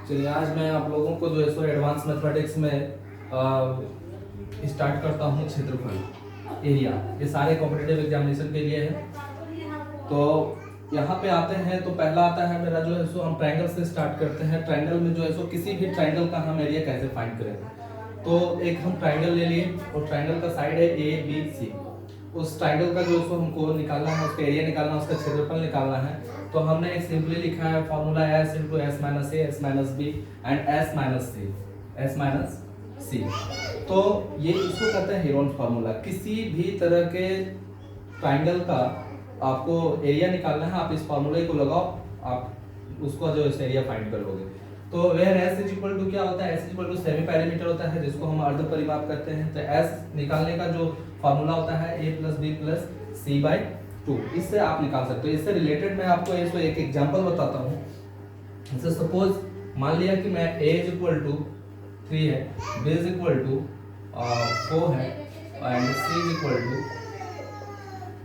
चलिए आज मैं आप लोगों को जो है सो एडवांस मैथमेटिक्स में स्टार्ट करता हूँ क्षेत्रफल एरिया। ये सारे कॉम्पिटिटिव एग्जामिनेशन के लिए है। तो यहाँ पे आते हैं तो पहला आता है मेरा जो है सो हम ट्रायंगल से स्टार्ट करते हैं। ट्रायंगल में जो है सो किसी भी ट्रायंगल का हम एरिया कैसे फाइंड करें। तो एक हम ट्रायंगल ले लिए और ट्रायंगल का साइड है ए बी सी। उस ट्रायंगल का जो है सो हमको निकालना है, उसका एरिया निकालना है, उसका क्षेत्रफल निकालना है। तो हमने एक सिंपली लिखा है formula s into S minus A S minus B and S minus C. तो ये इसको कहते हैं हेरोन फार्मूला। किसी भी तरह के ट्रायंगल का आपको एरिया निकालना है, आप इस फार्मूले को लगाओ, आप उसको जो है एरिया फाइंड कर लोगे। तो where s is equal to क्या होता है, s is equal to semi parameter होता है जिसको हम अर्ध परिमाप करते हैं। तो s निकालने का जो फार्मूला होता है a plus B plus C by 2। इससे आप निकाल सकते हो। इससे रिलेटेड मैं आपको एक एग्जांपल बताता हूँ। जैसे सपोज मान लिया कि मैं a इज इक्वल टू 3 है, b इज इक्वल टू 4 है and c is equal to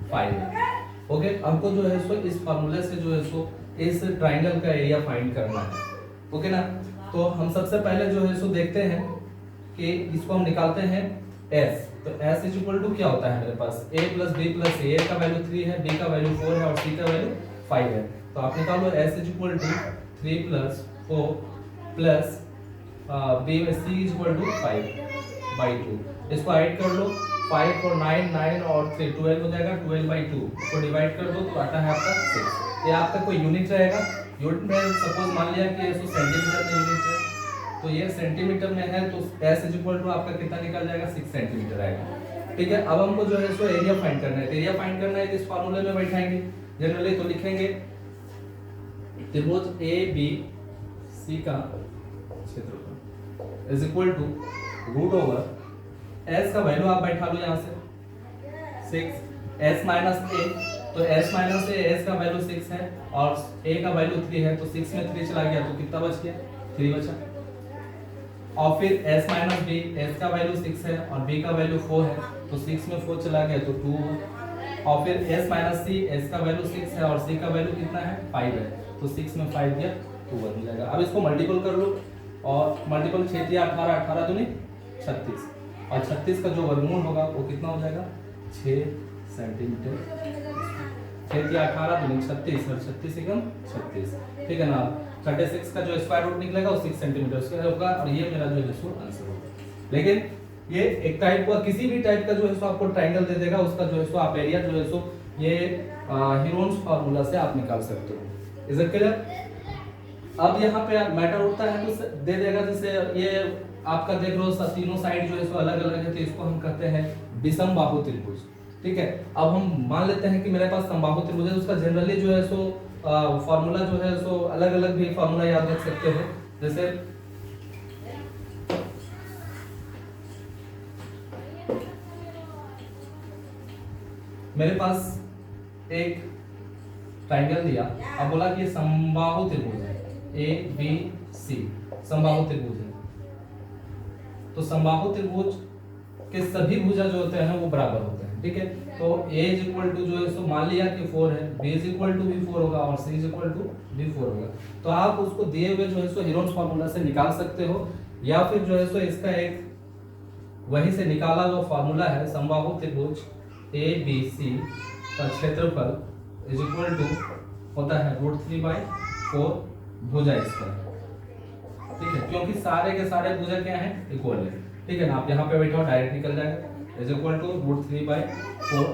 5 है। ओके, हमको जो है सो इस फार्मूले से जो है सो इस ट्रायंगल का एरिया फाइंड करना है। ओके ना। तो हम सबसे पहले जो है सो देखते हैं कि इसको हम निकालते हैं s। तो s इज इक्वल टू क्या होता है मेरे पास a plus B plus a का वैल्यू 3 है, b का वैल्यू 4 है और c का वैल्यू 5 है। तो आप निकालो s is equal to 3 plus 4 plus b c is equal to 5 by 2। इसको ऐड कर लो, 5 और 9 9 और 3 12 हो जाएगा, 12 बाई 2 इसको डिवाइड कर दो तो आता है आपका 6। ये आपका कोई यूनिट रहेगा। यूनिट में सपोज मान लिया कि इसको सेंटीमीटर में यूनिट है, तो ये सेंटीमीटर में है तो s इज इक्वल टू आपका कितना निकल जाएगा 6 सेंटीमीटर आएगा। ठीक है, अब हमको जो है सो एरिया फाइंड करना है। एरिया फाइंड करना है इस फार्मूले में बैठाएंगे जनरली। तो लिखेंगे त्रिभुज ए बी सी का क्षेत्रफल is equal to root over s का वैल्यू आप बैठा लो यहाँ से 6 s माइनस a। तो s माइनस a, s का वैल्यू 6 है और a का वैल्यू 3 है। तो 6 में 3 चला गया तो कितना बच गया, 3 बचा। और फिर s माइनस b, s का वैल्यू 6 है और b का वैल्यू 4 है। तो 6 में 4 चला गया तो 2। और फिर s माइनस c, s का वैल्यू 6 है और c का वैल्यू कितना है 5 है। तो 6 में 5 गया तो 1 हो जाएगा। अब इसको मल्टीपल कर लो और मल्टीपल 6 18 18 दूनी 36 और 36 का जो वर्गमूल होगा वो कितना हो जाएगा 6 सेंटीमीटर। 6 18 दूनी 36 और 36 एकम 36। ठीक है ना। 36 का जो स्क्वायर रूट निकलेगा वो 6 सेंटीमीटर स्क्वायर होगा और ये मेरा जो है सो आंसर होगा। लेकिन ये एक टाइप का किसी भी टाइप का जो है सो आपको ट्रायंगल दे देगा, उसका जो है सो आप एरिया जो है सो ये हेरोन्स फार्मूला से आप निकाल सकते हो। Is it clear. अब यहाँ पे मैटर उठता है तो दे देगा, जैसे ये आपका देख लो तीनों साइड जो है सो अलग अलग है तो इसको हम कहते हैं विषमबाहु त्रिभुज। ठीक है, अब हम मान लेते हैं कि मेरे पास समबाहु त्रिभुज है। उसका जनरली जो है सो फॉर्मूला जो है सो अलग अलग भी फॉर्मूला याद रख सकते हो। जैसे मेरे पास एक ट्रायंगल दिया, अब बोला कि समबाहु त्रिभुज है ए बी सी, समबाहु त्रिभुज है। तो समबाहु त्रिभुज के सभी भुजा जो होते हैं वो बराबर होते हैं। ठीक है, तो a इज इक्वल टू जो है सो मान लिया कि 4 है, b इज इक्वल टू भी 4 होगा और c इज इक्वल टू भी 4 होगा। तो आप उसको दिए हुए जो है सो हेरोन्स फार्मूला से निकाल सकते हो या फिर जो है सो इसका एक वहीं से निकाला हुआ फार्मूला है समबाहु त्रिभुज ए बी सी का क्षेत्रफल इज इक्वल टू होता है √3/4 भुजा स्क्वायर। ठीक है, क्योंकि सारे के सारे भुजा क्या है इक्वल है। ठीक है ना। आप यहाँ पे बैठो डायरेक्ट निकल जाएगा इज इक्वल टू √3/4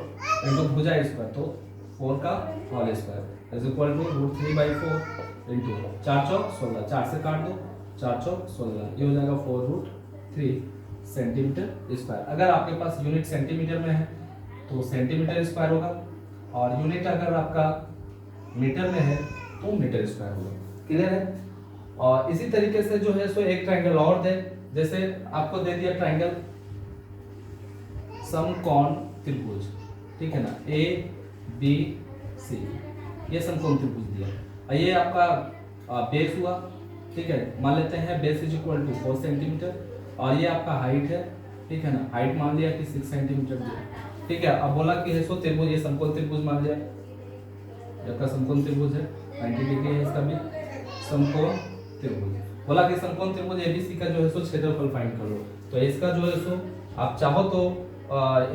इंटू भुजा स्क्वायर, तो 4 का whole square is equal to √3/4 into 4 चौक 16, 4 से काट दो 4 चौक 16, ये हो जाएगा 4√3 सेंटीमीटर स्क्वायर। अगर आपके पास यूनिट सेंटीमीटर में है तो सेंटीमीटर स्क्वायर होगा और यूनिट अगर आपका मीटर में है तो मीटर स्क्वायर होगा। क्लियर है। और इसी तरीके से जो है सो एक ट्रायंगल और दे, जैसे आपको दे दिया ट्रायंगल समकोण त्रिभुज। ठीक है ना, ए बी सी, ये समकोण त्रिभुज दिया और ये आपका बेस हुआ। ठीक है, मान लेते हैं base is equal to 4 centimetre और ये आपका हाइट है। ठीक है ना, हाइट मान लिया कि 6 सेंटीमीटर दिया। ठीक है, अब बोला कि है सो त्रिभुज, ये समकोण त्रिभुज मान लिया, आपका समकोण त्रिभुज है 90 डिग्री है इसका भी। समकोण त्रिभुज। बोला कि समकोण त्रिभुज एबीसी का जो है सो क्षेत्रफल फाइंड करो। तो इसका जो है सो आप चाहो तो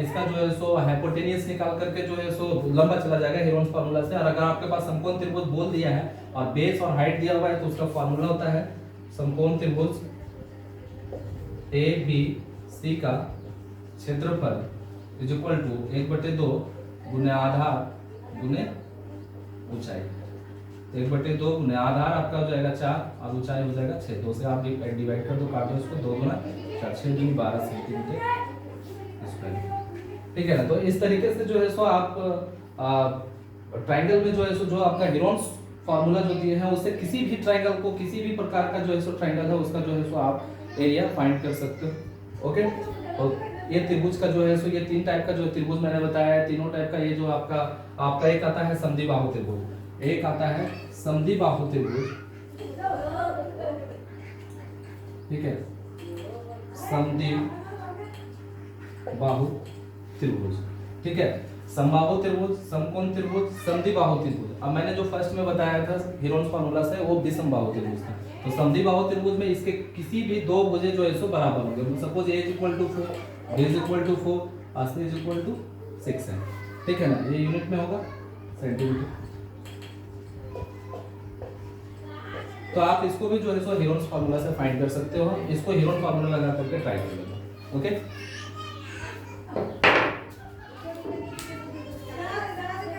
इसका जो है सो हाइपोटेनियस निकाल करके जो है सो लंबा चला जाएगा हेरोन्स फार्मूला से। और अगर आपके पास समकोण त्रिभुज बोल दिया है और बेस और हाइट दिया हुआ है तो उसका फार्मूला होता है समकोण त्रिभुज ए बी सी का क्षेत्रफल इज इक्वल टू 1/2 गुने आधार गुने ऊंचाई। 1/2 गुने आधार आपका हो जाएगा 4 और ऊंचाई हो जाएगा 6। 2 से आप डिवाइड कर दो, काट दो इसको, 2 गुना 4, 6 दूनी 12 सेंटीमीटर स्क्वायर। ठीक है ना। तो इस तरीके से जो है सो आप ट्राइंगल में जो है सो जो आपका हेरोन्स फार्मूला जो दिए हैं उससे किसी भी ट्राइंगल को, किसी भी प्रकार का जो है सो ट्राइंगल है उसका जो है सो आप एरिया फाइंड कर सकते हो। ओके। और ये त्रिभुज का जो है सो ये 3 टाइप का जो त्रिभुज मैंने बताया है, तीनों टाइप का ये जो आपका एक आता है समद्विबाहु त्रिभुज, एक आता है समद्विबाहु त्रिभुज, ठीक है, समद्विबाहु त्रिभुज, ठीक है, समबाहु त्रिभुज, समकोण त्रिभुज, समद्विबाहु त्रिभुज। अब मैंने जो फर्स्ट में बताया था हेरोन्स फार्मूला से वो विषमबाहु त्रिभुज था। तो समद्विबाहु त्रिभुज में इसके किसी भी दो भुजें जो है सो बराबर होंगे। सपोज a = 4, b = 4 और c = 6 है। ठीक है ना। ये यूनिट में होगा सेंटीमीटर। तो आप इसको भी जो है सो हेरोन्स फार्मूला से फाइंड कर सकते हो। इसको हेरोन फार्मूला लगा करके ट्राई कर लेना। ओके।